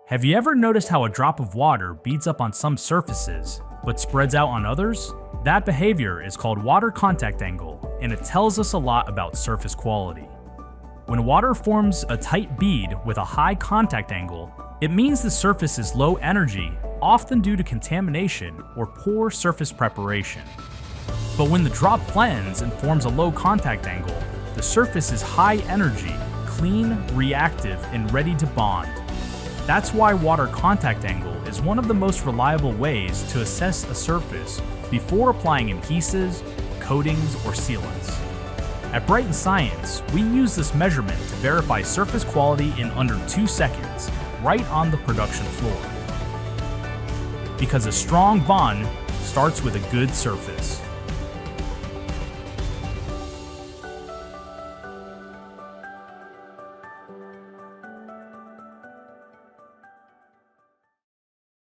Have you ever noticed how a drop of water beads up on some surfaces, but spreads out on others? That behavior is called water contact angle, and it tells us a lot about surface quality. When water forms a tight bead with a high contact angle, it means the surface is low energy, often due to contamination or poor surface preparation. But when the drop flattens and forms a low contact angle, the surface is high energy, clean, reactive, and ready to bond. That's why water contact angle is one of the most reliable ways to assess a surface before applying adhesives, coatings, or sealants. At Brighton Science, we use this measurement to verify surface quality in under 2 seconds, right on the production floor. Because a strong bond starts with a good surface.